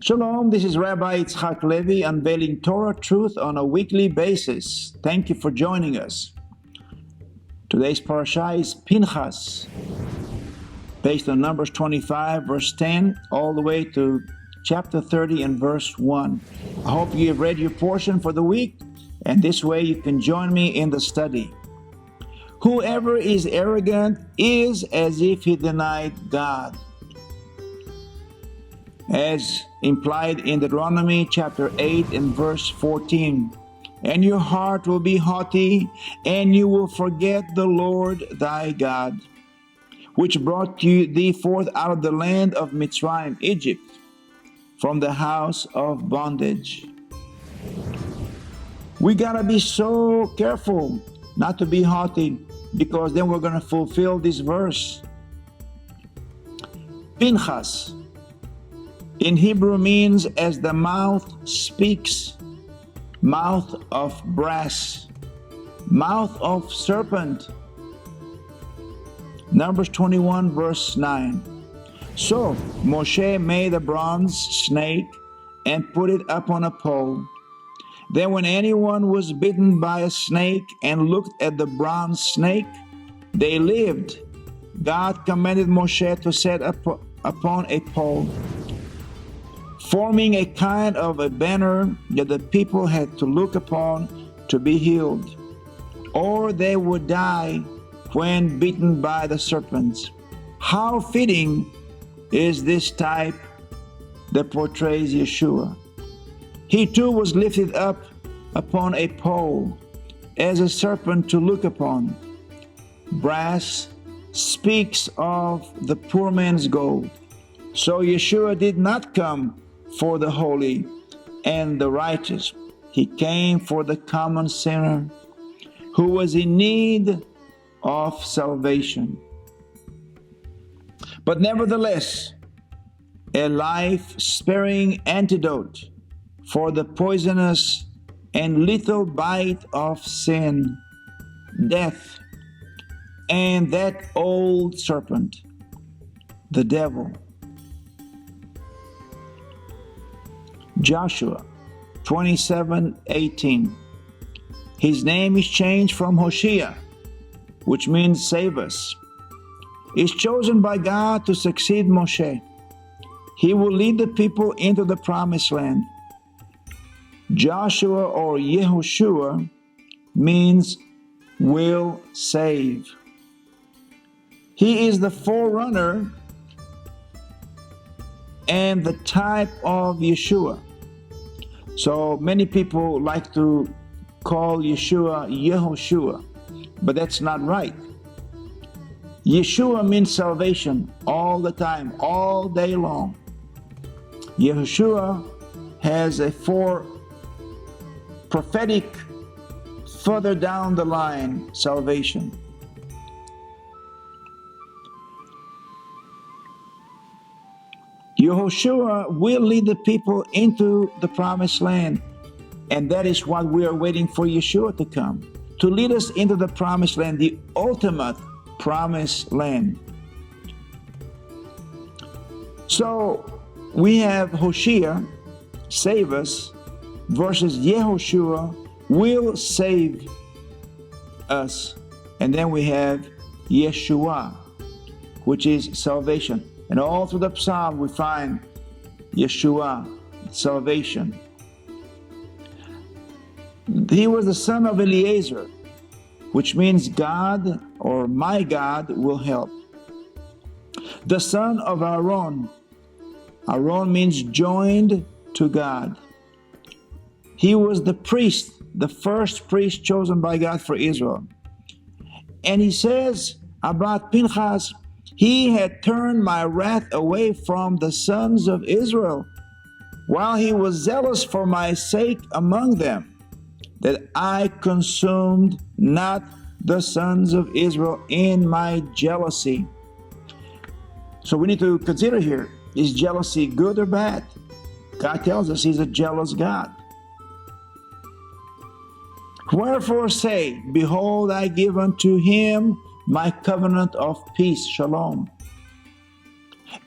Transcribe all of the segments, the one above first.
Shalom, this is Rabbi Yitzhak Levi unveiling Torah truth on a weekly basis. Thank you for joining us. Today's parasha is Pinchas, based on Numbers 25, verse 10, all the way to chapter 30 and verse 1. I hope you have read your portion for the week, and this way you can join me in the study. Whoever is arrogant is as if he denied God, as implied in Deuteronomy chapter 8 and verse 14. And your heart will be haughty, and you will forget the Lord thy God, which brought thee forth out of the land of Mitzrayim, Egypt, from the house of bondage. We gotta be so careful not to be haughty, because then we're gonna fulfill this verse. Pinchas in Hebrew means as the mouth speaks, mouth of brass, mouth of serpent. Numbers 21 verse 9. So Moshe made a bronze snake and put it up on a pole. Then when anyone was bitten by a snake and looked at the bronze snake, they lived. God commanded Moshe to set up upon a pole, forming a kind of a banner that the people had to look upon to be healed, or they would die when bitten by the serpents. How fitting is this type that portrays Yeshua. He too was lifted up upon a pole as a serpent to look upon. Brass speaks of the poor man's gold. So Yeshua did not come for the holy and the righteous. He came for the common sinner who was in need of salvation. But nevertheless, a life-sparing antidote for the poisonous and lethal bite of sin, death, and that old serpent, the devil. Joshua 27:18. His name is changed from Hoshea, which means save us. Is chosen by God to succeed Moshe. He will lead the people into the promised land. Joshua or Yehoshua means will save. He is the forerunner and the type of Yeshua. So many people like to call Yeshua Yehoshua, but that's not right. Yeshua means salvation all the time, all day long. Yehoshua has a prophetic, further down the line, salvation. Yehoshua will lead the people into the promised land, and that is what we are waiting for Yeshua to come, to lead us into the promised land, the ultimate promised land. So we have Hoshea, save us, versus Yehoshua, will save us. And then we have Yeshua, which is salvation. And all through the Psalm we find Yeshua, salvation. He was the son of Eliezer, which means God or my God will help. The son of Aaron. Aaron means joined to God. He was the priest, the first priest chosen by God for Israel. And he says about Pinchas, he had turned my wrath away from the sons of Israel, while he was zealous for my sake among them, that I consumed not the sons of Israel in my jealousy. So we need to consider here, is jealousy good or bad? God tells us he's a jealous God. Wherefore say, behold, I give unto him my covenant of peace, shalom.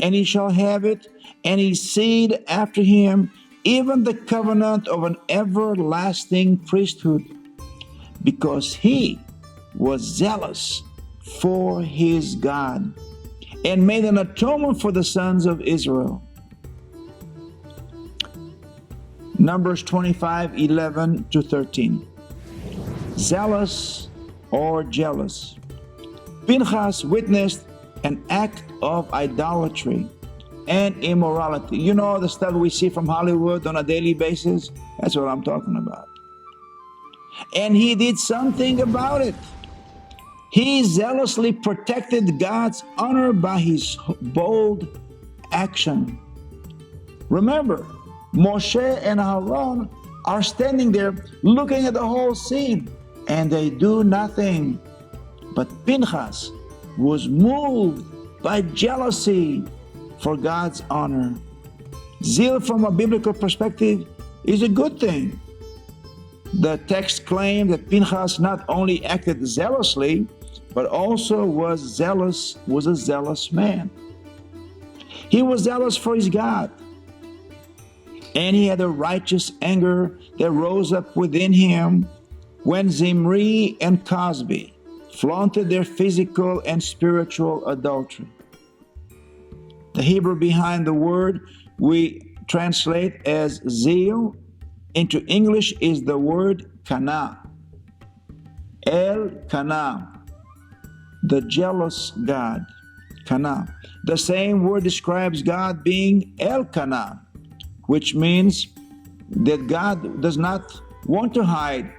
and he shall have it, and his seed after him, even the covenant of an everlasting priesthood, because he was zealous for his God, and made an atonement for the sons of Israel. Numbers 25:11-13. Zealous or jealous. Pinchas witnessed an act of idolatry and immorality. You know the stuff we see from Hollywood on a daily basis? That's what I'm talking about. And he did something about it. He zealously protected God's honor by his bold action. Remember, Moshe and Aaron are standing there looking at the whole scene, and they do nothing. But Pinchas was moved by jealousy for God's honor. Zeal from a biblical perspective is a good thing. The text claimed that Pinchas not only acted zealously, but also was a zealous man. He was zealous for his God, and he had a righteous anger that rose up within him when Zimri and Cosby flaunted their physical and spiritual adultery. The Hebrew behind the word we translate as zeal into English is the word kana. El kana, the jealous God. Kana. The same word describes God being El Kana, which means that God does not want to hide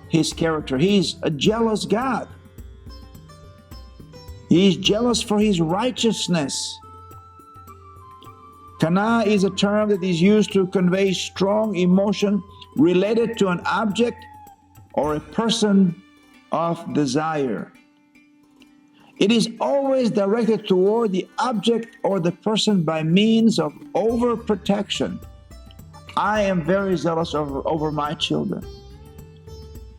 his character. He's a jealous God. He's jealous for his righteousness. Kana is a term that is used to convey strong emotion related to an object or a person of desire. It is always directed toward the object or the person by means of overprotection. I am very zealous over my children.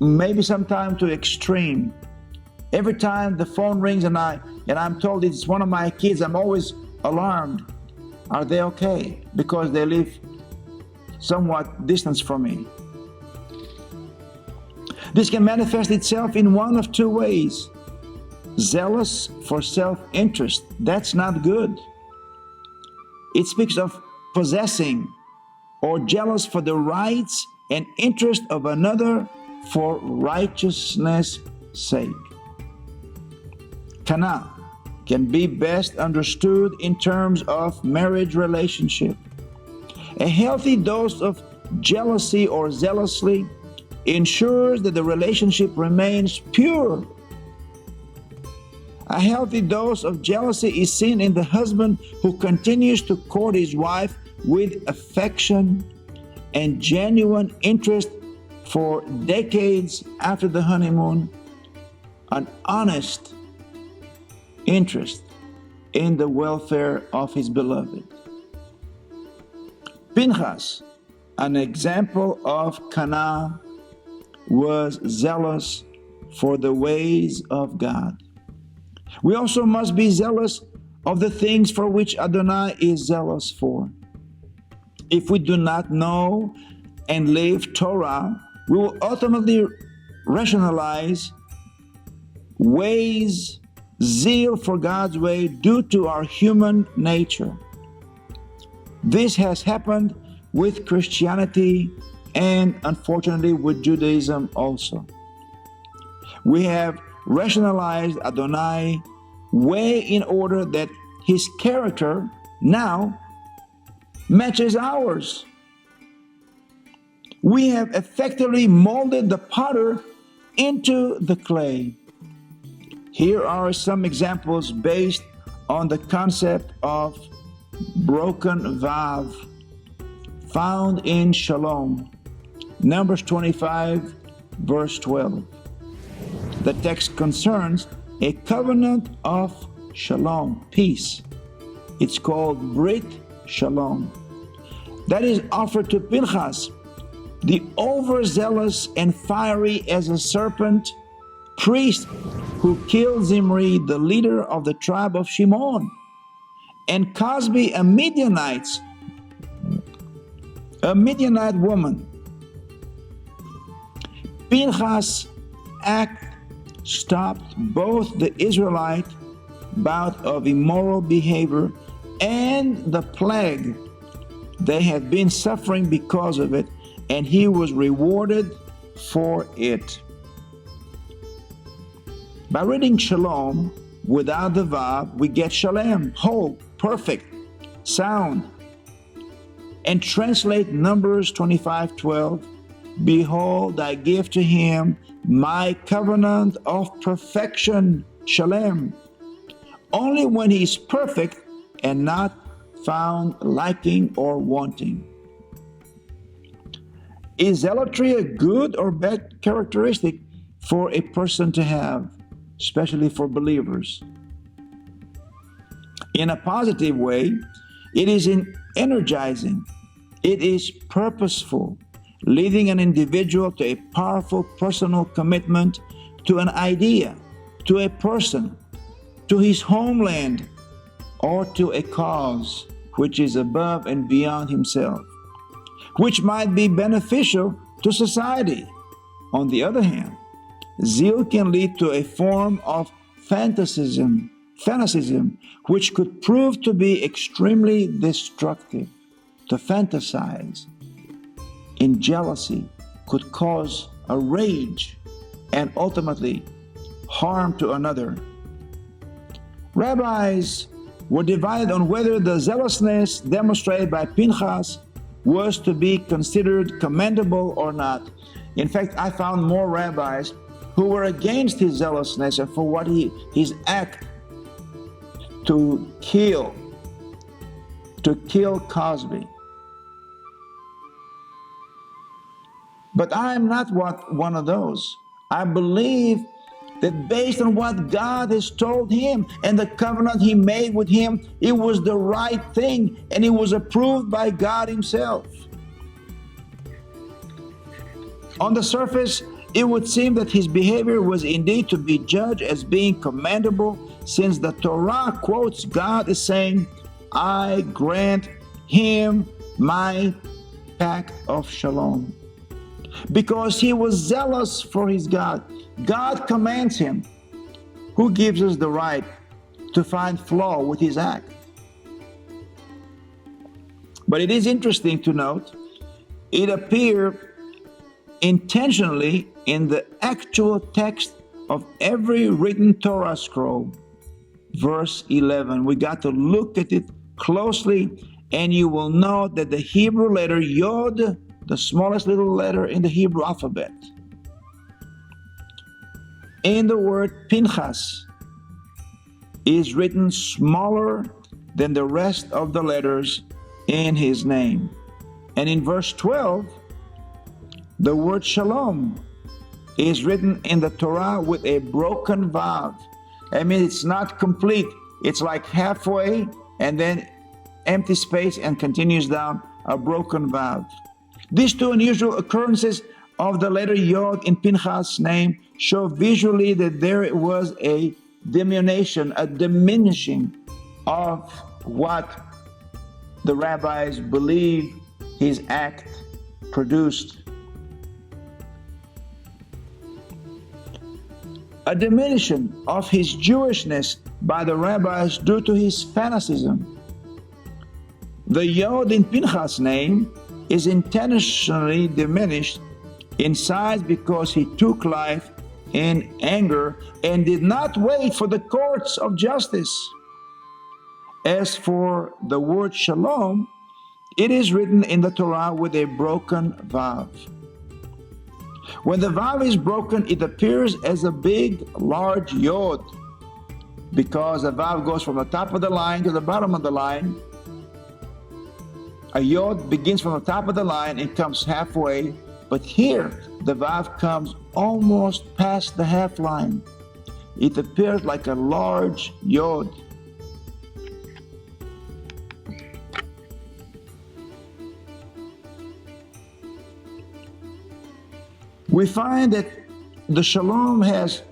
Maybe sometimes to extreme. Every time the phone rings and I'm told it's one of my kids, I'm always alarmed. Are they okay? Because they live somewhat distance from me. This can manifest itself in one of two ways. Zealous for self-interest. That's not good. It speaks of possessing, or jealous for the rights and interest of another for righteousness' sake. Kana can be best understood in terms of marriage relationship. A healthy dose of jealousy or zealously ensures that the relationship remains pure. A healthy dose of jealousy is seen in the husband who continues to court his wife with affection and genuine interest for decades after the honeymoon, an honest interest in the welfare of his beloved. Pinchas, an example of Kana, was zealous for the ways of God. We also must be zealous of the things for which Adonai is zealous for. If we do not know and live Torah, we will ultimately rationalize zeal for God's way due to our human nature. This has happened with Christianity and unfortunately with Judaism also. We have rationalized Adonai way in order that his character now matches ours. We have effectively molded the potter into the clay. Here are some examples based on the concept of broken vav found in Shalom. Numbers 25, verse 12. The text concerns a covenant of shalom, peace. It's called Brit Shalom. That is offered to Pinchas, the overzealous and fiery as a serpent priest who killed Zimri, the leader of the tribe of Shimon, and Cosby, a Midianite woman. Pinchas' act stopped both the Israelite bout of immoral behavior and the plague they had been suffering because of it, and he was rewarded for it. By reading shalom without the vav, we get shalem, whole, perfect, sound. And translate Numbers 25:12, behold, I give to him my covenant of perfection, shalem. Only when he is perfect and not found lacking or wanting. Is zealotry a good or bad characteristic for a person to have, especially for believers? In a positive way, it is energizing. It is purposeful, leading an individual to a powerful personal commitment to an idea, to a person, to his homeland, or to a cause which is above and beyond himself, which might be beneficial to society. On the other hand, zeal can lead to a form of fanaticism, which could prove to be extremely destructive. To fantasize in jealousy could cause a rage and ultimately harm to another. Rabbis were divided on whether the zealousness demonstrated by Pinchas was to be considered commendable or not. In fact, I found more rabbis who were against his zealousness and for what his act to kill Cosby. But I am not one of those. I believe that based on what God has told him and the covenant he made with him, it was the right thing and it was approved by God himself. On the surface, it would seem that his behavior was indeed to be judged as being commendable, since the Torah quotes God as saying, I grant him my pact of shalom. Because he was zealous for his God. God commands him. Who gives us the right to find flaw with his act? But it is interesting to note, it appeared intentionally in the actual text of every written Torah scroll. Verse 11, we got to look at it closely, and you will know that the Hebrew letter Yod, the smallest little letter in the Hebrew alphabet, in the word Pinchas, is written smaller than the rest of the letters in his name. And in verse 12, the word Shalom is written in the Torah with a broken vav. I mean, it's not complete. It's like halfway and then empty space and continues down, a broken vav. These two unusual occurrences of the letter Yod in Pinchas' name show visually that there was a diminution, a diminishing of what the rabbis believe his act produced. A diminution of his Jewishness by the rabbis due to his fanaticism. The Yod in Pinchas' name is intentionally diminished in size because he took life in anger and did not wait for the courts of justice. As for the word Shalom, it is written in the Torah with a broken vav. When the vav is broken, it appears as a big, large Yod, because the vav goes from the top of the line to the bottom of the line. A Yod begins from the top of the line and comes halfway, but here the vav comes almost past the half line. It appears like a large Yod. We find that the Shalom has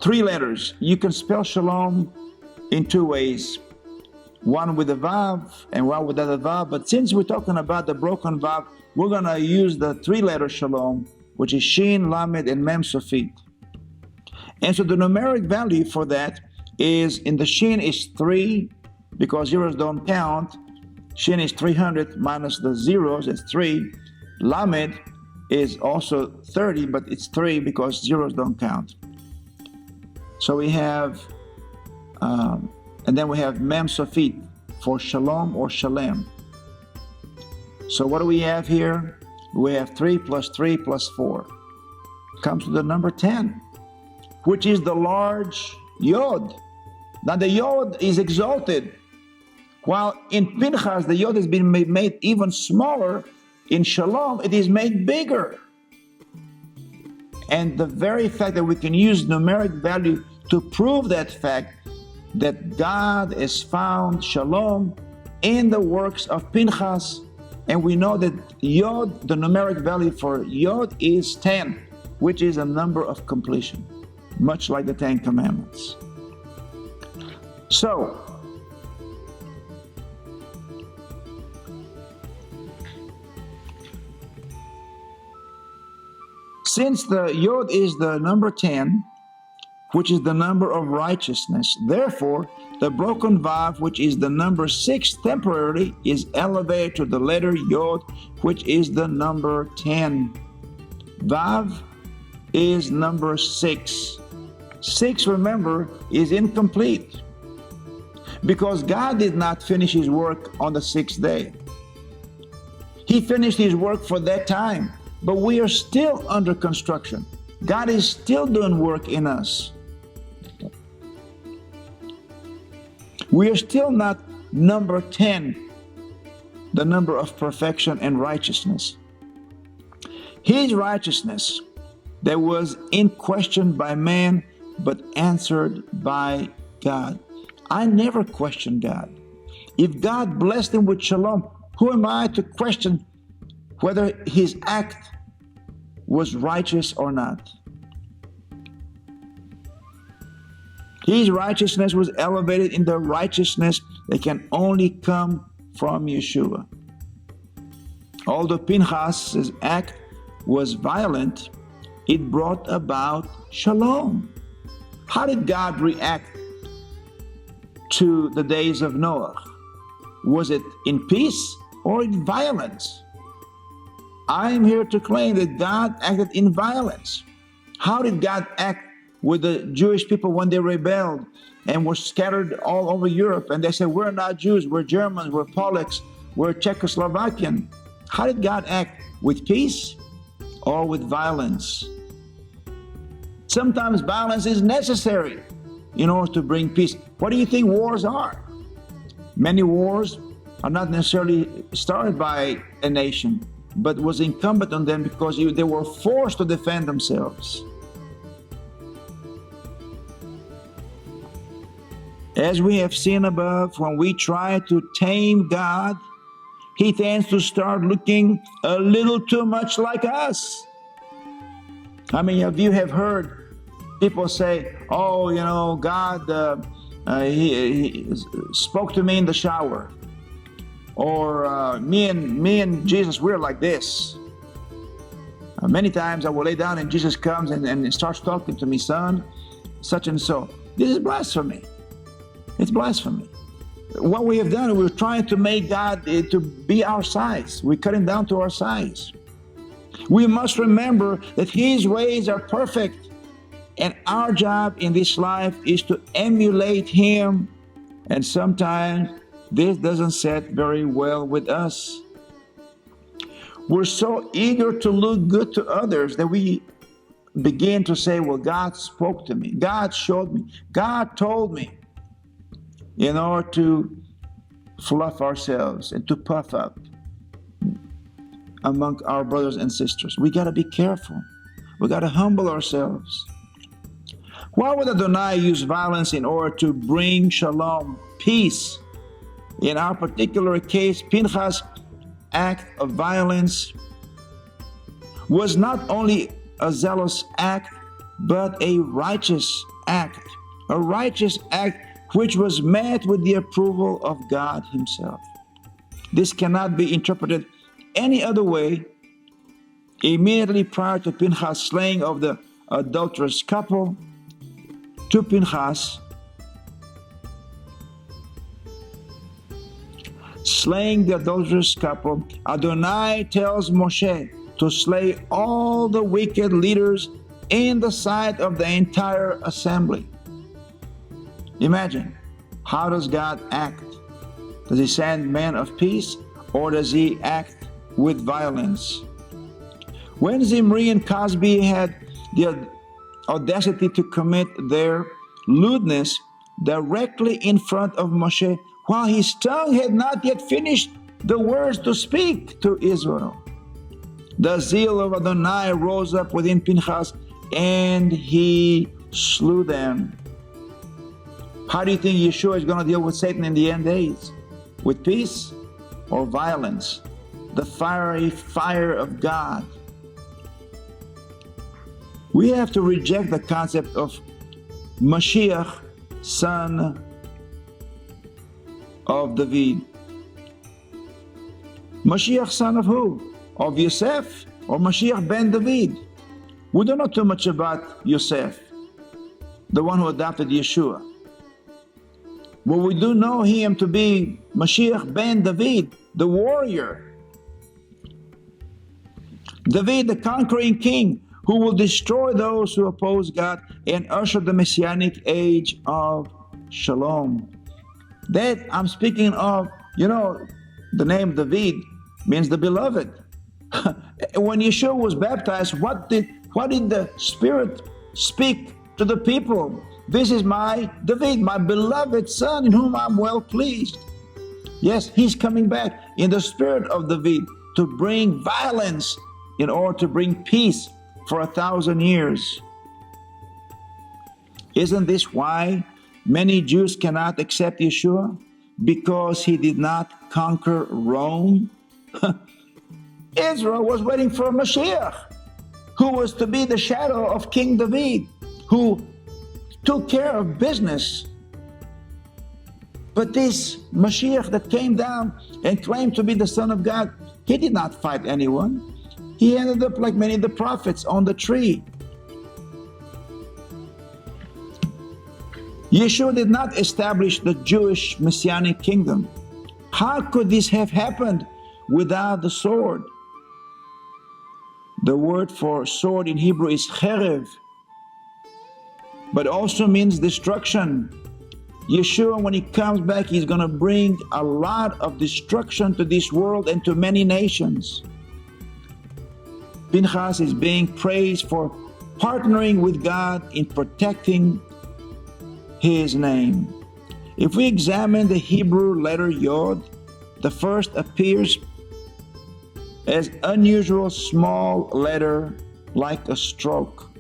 3 letters. You can spell Shalom in 2 ways. one with a vav and one without a vav. But since we're talking about the broken vav, we're going to use the three-letter shalom, which is Shin, Lamed, and Mem Sofit. And so the numeric value for that is, in the Shin is 3, because zeros don't count. Shin is 300 minus the zeros, it's 3. Lamed is also 30, but it's 3 because zeros don't count. So we have, and then we have Mem Sofit for Shalom or Shalem. So what do we have here? We have 3 plus 3 plus 4. Comes to the number 10, which is the large Yod. Now the Yod is exalted, while in Pinchas the Yod has been made even smaller. In Shalom it is made bigger. And the very fact that we can use numeric value to prove that fact, that God has found Shalom in the works of Pinchas, and we know that Yod, the numeric value for Yod is 10, which is a number of completion, much like the 10 Commandments. So, since the Yod is the number 10, which is the number of righteousness, therefore, the broken Vav, which is the number 6 temporarily, is elevated to the letter Yod, which is the number 10. Vav is number 6. 6, remember, is incomplete, because God did not finish His work on the 6th day. He finished His work for that time, but we are still under construction. God is still doing work in us. We are still not number 10, the number of perfection and righteousness. His righteousness that was in question by man, but answered by God. I never questioned God. If God blessed him with shalom, who am I to question whether his act was righteous or not? His righteousness was elevated in the righteousness that can only come from Yeshua. Although Pinchas' act was violent, it brought about shalom. How did God react to the days of Noah? Was it in peace or in violence? I am here to claim that God acted in violence. How did God act with the Jewish people when they rebelled and were scattered all over Europe, and they said, we're not Jews, we're Germans, we're Polacks, we're Czechoslovakian? How did God act? With peace or with violence? Sometimes violence is necessary in order to bring peace. What do you think wars are? Many wars are not necessarily started by a nation, but was incumbent on them because they were forced to defend themselves. As we have seen above, when we try to tame God, He tends to start looking a little too much like us. How many of you have heard people say, oh, you know, God, he spoke to me in the shower. Or me and Jesus, we're like this. Many times I will lay down and Jesus comes and starts talking to me, son, such and so. This is blasphemy. It's blasphemy. What we have done, we're trying to make God to be our size. We cut Him down to our size. We must remember that His ways are perfect, and our job in this life is to emulate Him. And sometimes this doesn't set very well with us. We're so eager to look good to others that we begin to say, well, God spoke to me, God showed me, God told me, in order to fluff ourselves and to puff up among our brothers and sisters. We got to be careful. We got to humble ourselves. Why would Adonai use violence in order to bring shalom, peace? In our particular case, Pinchas' act of violence was not only a zealous act, but a righteous act. A righteous act which was met with the approval of God himself. This cannot be interpreted any other way. Immediately prior to Pinchas' slaying of the adulterous couple, to Pinchas slaying the adulterous couple, Adonai tells Moshe to slay all the wicked leaders in the sight of the entire assembly. Imagine, how does God act? Does he send men of peace, or does he act with violence? When Zimri and Cosby had the audacity to commit their lewdness directly in front of Moshe, while his tongue had not yet finished the words to speak to Israel, the zeal of Adonai rose up within Pinchas, and he slew them. How do you think Yeshua is going to deal with Satan in the end days? With peace or violence? The fiery fire of God. We have to reject the concept of Mashiach, son of David. Mashiach, son of who? Of Yosef, or Mashiach ben David? We don't know too much about Yosef, the one who adopted Yeshua. But we do know him to be Mashiach ben David, the warrior. David, the conquering king, who will destroy those who oppose God and usher the messianic age of Shalom. That I'm speaking of, the name David means the beloved. When Yeshua was baptized, what did the Spirit speak to the people? This is my David, my beloved son, in whom I'm well pleased. Yes, he's coming back in the spirit of David to bring violence in order to bring peace for 1,000 years. Isn't this why many Jews cannot accept Yeshua? Because he did not conquer Rome? Israel was waiting for a Mashiach, who was to be the shadow of King David, who took care of business. But this Mashiach that came down and claimed to be the Son of God, he did not fight anyone. He ended up like many of the prophets on the tree. Yeshua did not establish the Jewish Messianic kingdom. How could this have happened without the sword? The word for sword in Hebrew is cherev, but also means destruction. Yeshua, when he comes back, he's going to bring a lot of destruction to this world and to many nations. Pinchas is being praised for partnering with God in protecting his name. If we examine the Hebrew letter Yod, the first appears as unusual small letter like a stroke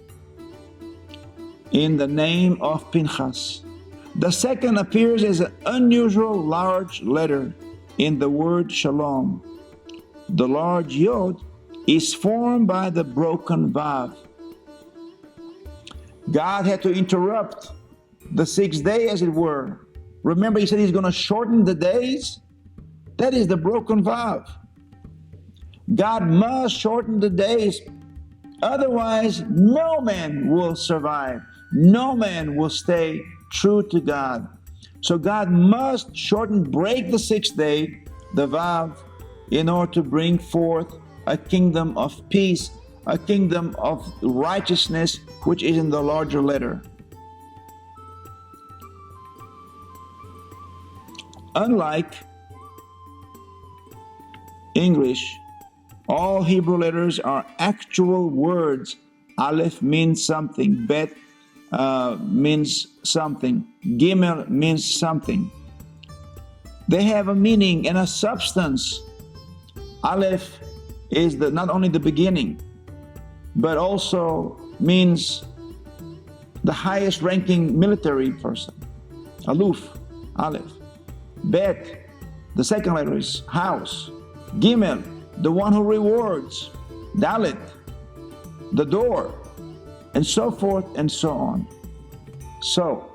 in the name of Pinchas. The second appears as an unusual large letter in the word Shalom. The large Yod is formed by the broken Vav. God had to interrupt the 6th day, as it were. Remember, he said he's going to shorten the days? That is the broken Vav. God must shorten the days, otherwise no man will survive. No man will stay true to God. So God must break the 6th day, the Vav, in order to bring forth a kingdom of peace, a kingdom of righteousness, which is in the larger letter. Unlike English, all Hebrew letters are actual words. Aleph means something, Bet means something, Gimel means something. They have a meaning and a substance. Aleph is not only the beginning, but also means the highest ranking military person. Aluf, Aleph. Bet, the second letter is house. Gimel, the one who rewards. Dalet, the door, and so forth and so on. So,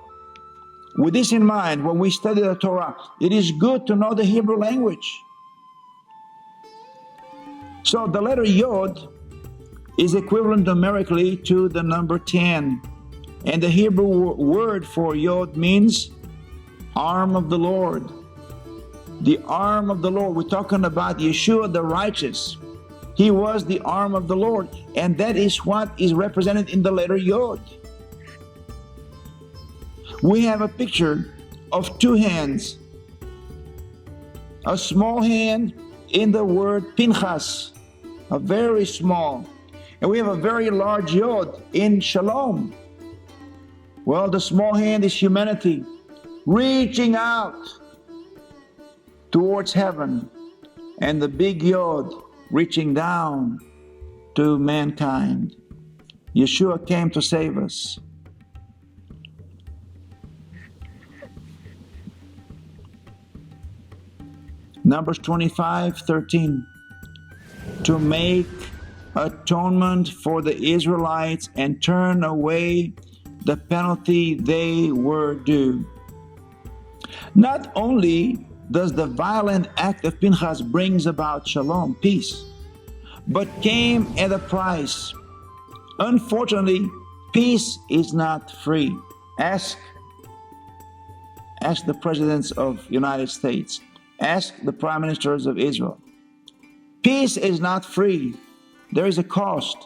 With this in mind, when we study the Torah, it is good to know the Hebrew language. So the letter Yod is equivalent numerically to the number 10. And the Hebrew word for Yod means arm of the Lord. The arm of the Lord. We're talking about Yeshua the righteous. He was the arm of the Lord. And that is what is represented in the letter Yod. We have a picture of two hands. A small hand in the word Pinchas, a very small. And we have a very large Yod in Shalom. Well, the small hand is humanity reaching out towards heaven, and the big Yod reaching down to mankind. Yeshua came to save us. Numbers 25:13. To make atonement for the Israelites and turn away the penalty they were due. Not only does the violent act of Pinchas brings about shalom, peace, but came at a price. Unfortunately, peace is not free. Ask the presidents of United States. Ask the prime ministers of Israel. Peace is not free. There is a cost.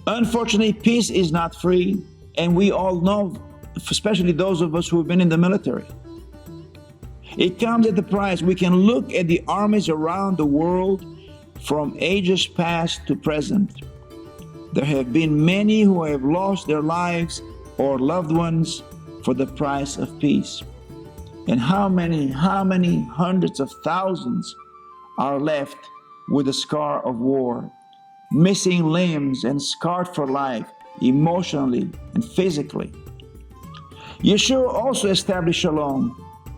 Unfortunately, peace is not free, and we all know, especially those of us who have been in the military. It comes at the price. We can look at the armies around the world from ages past to present. There have been many who have lost their lives or loved ones for the price of peace. And how many hundreds of thousands are left with the scar of war, missing limbs and scarred for life, emotionally and physically. Yeshua also established shalom,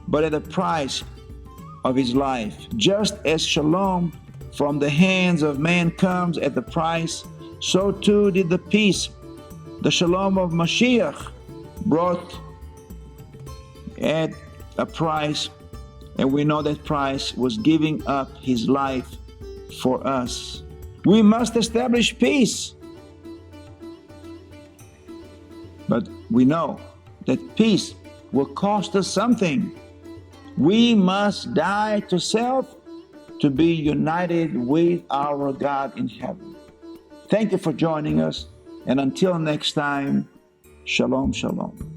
but at the price of his life. Just as shalom from the hands of man comes at the price, so too did the peace, the shalom of Mashiach, brought at a price, and we know that price was giving up his life for us. We must establish peace. But we know that peace will cost us something. We must die to self to be united with our God in heaven. Thank you for joining us, and until next time, shalom, shalom.